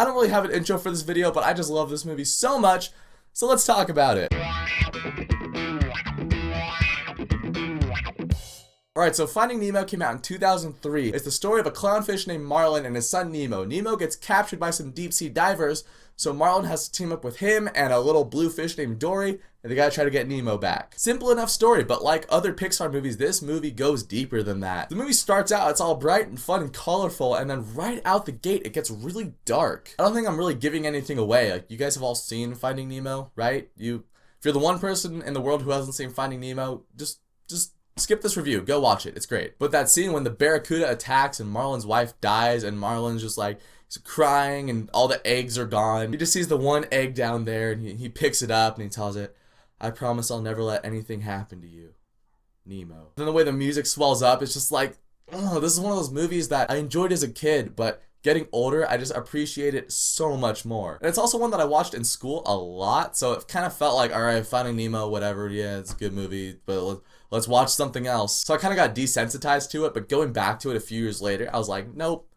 I don't really have an intro for this video, but I just love this movie so much, so let's talk about it. Alright, so Finding Nemo came out in 2003. It's the story of a clownfish named Marlin and his son Nemo. Nemo gets captured by some deep sea divers, so Marlin has to team up with him and a little blue fish named Dory, and they gotta try to get Nemo back. Simple enough story, but like other Pixar movies, this movie goes deeper than that. The movie starts out, it's all bright and fun and colorful, and then right out the gate, it gets really dark. I don't think I'm really giving anything away. Like, you guys have all seen Finding Nemo, right? If you're the one person in the world who hasn't seen Finding Nemo, just skip this review, go watch it, it's great. But that scene when the barracuda attacks and Marlin's wife dies and Marlin's just like, he's crying and all the eggs are gone. He just sees the one egg down there and he picks it up and he tells it, "I promise I'll never let anything happen to you, Nemo." Then the way the music swells up, it's just like, oh, this is one of those movies that I enjoyed as a kid, but getting older, I just appreciate it so much more. And it's also one that I watched in school a lot, so it kind of felt like, alright, Finding Nemo, whatever, yeah, it's a good movie, but let's watch something else. So I kind of got desensitized to it, but going back to it a few years later, I was like, nope,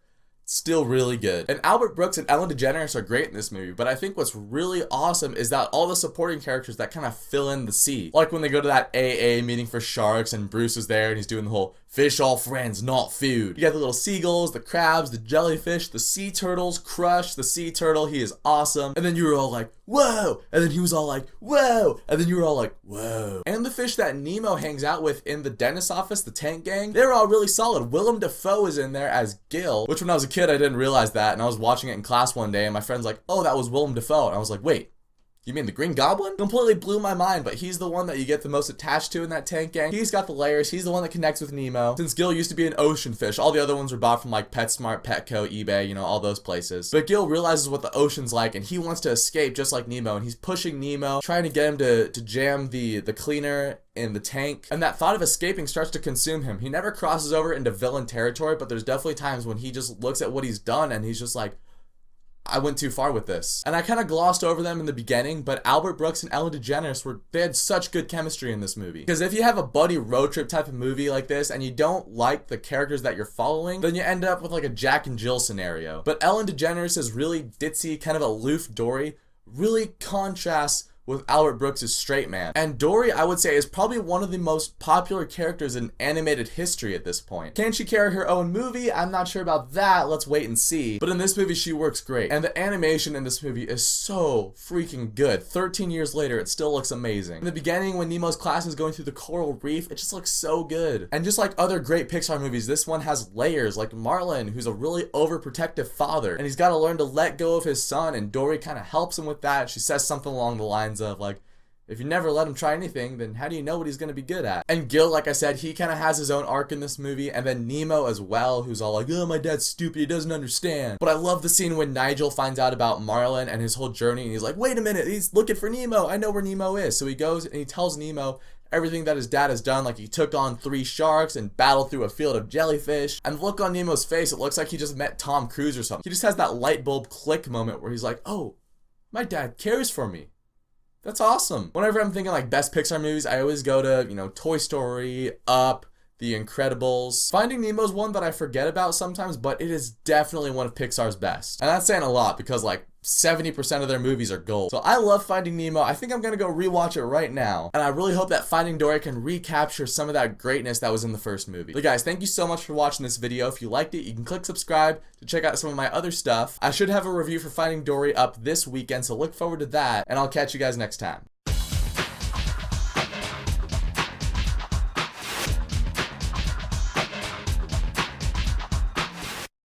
still really good. And Albert Brooks and Ellen DeGeneres are great in this movie, but I think what's really awesome is that all the supporting characters that kind of fill in the sea. Like when they go to that AA meeting for sharks and Bruce is there and he's doing the whole fish all friends, not food. You got the little seagulls, the crabs, the jellyfish, the sea turtles. Crush, the sea turtle, he is awesome. And then you were all like, whoa! And then he was all like, whoa! And then you were all like, whoa. And the fish that Nemo hangs out with in the dentist's office, the tank gang, they're all really solid. Willem Dafoe is in there as Gil, which when I was a kid I didn't realize that, and I was watching it in class one day and my friend's like, oh, that was Willem Dafoe. And I was like, wait, you mean the Green Goblin? Completely blew my mind, but he's the one that you get the most attached to in that tank gang. He's got the layers, he's the one that connects with Nemo. Since Gil used to be an ocean fish, all the other ones were bought from like PetSmart, Petco, eBay, you know, all those places. But Gil realizes what the ocean's like and he wants to escape just like Nemo, and he's pushing Nemo, trying to get him to jam the cleaner in the tank, and that thought of escaping starts to consume him. He never crosses over into villain territory, but there's definitely times when he just looks at what he's done and he's just like, I went too far with this. And I kind of glossed over them in the beginning, but Albert Brooks and Ellen DeGeneres they had such good chemistry in this movie. Because if you have a buddy road trip type of movie like this and you don't like the characters that you're following, then you end up with like a Jack and Jill scenario. But Ellen DeGeneres is really ditzy, kind of aloof Dory, really contrasts with Albert Brooks' straight man. And Dory, I would say, is probably one of the most popular characters in animated history at this point. Can she carry her own movie? I'm not sure about that, let's wait and see. But in this movie, she works great. And the animation in this movie is so freaking good. 13 years later, it still looks amazing. In the beginning, when Nemo's class is going through the coral reef, it just looks so good. And just like other great Pixar movies, this one has layers, like Marlin, who's a really overprotective father, and he's got to learn to let go of his son, and Dory kind of helps him with that. She says something along the lines of like, if you never let him try anything, then how do you know what he's going to be good at? And Gil, like I said, he kind of has his own arc in this movie, and then Nemo as well, who's all like, oh, my dad's stupid, he doesn't understand. But I love the scene when Nigel finds out about Marlin and his whole journey, and he's like, wait a minute, he's looking for Nemo, I know where Nemo is. So he goes and he tells Nemo everything that his dad has done, like he took on 3 sharks and battled through a field of jellyfish. And the look on Nemo's face, it looks like he just met Tom Cruise or something. He just has that light bulb click moment where he's like, oh, my dad cares for me. That's awesome. Whenever I'm thinking like best Pixar movies, I always go to, you know, Toy Story, Up, The Incredibles. Finding Nemo is one that I forget about sometimes, but it is definitely one of Pixar's best. And that's saying a lot because like 70% of their movies are gold. So I love Finding Nemo. I think I'm gonna go rewatch it right now. And I really hope that Finding Dory can recapture some of that greatness that was in the first movie. But guys, thank you so much for watching this video. If you liked it, you can click subscribe to check out some of my other stuff. I should have a review for Finding Dory up this weekend, so look forward to that. And I'll catch you guys next time.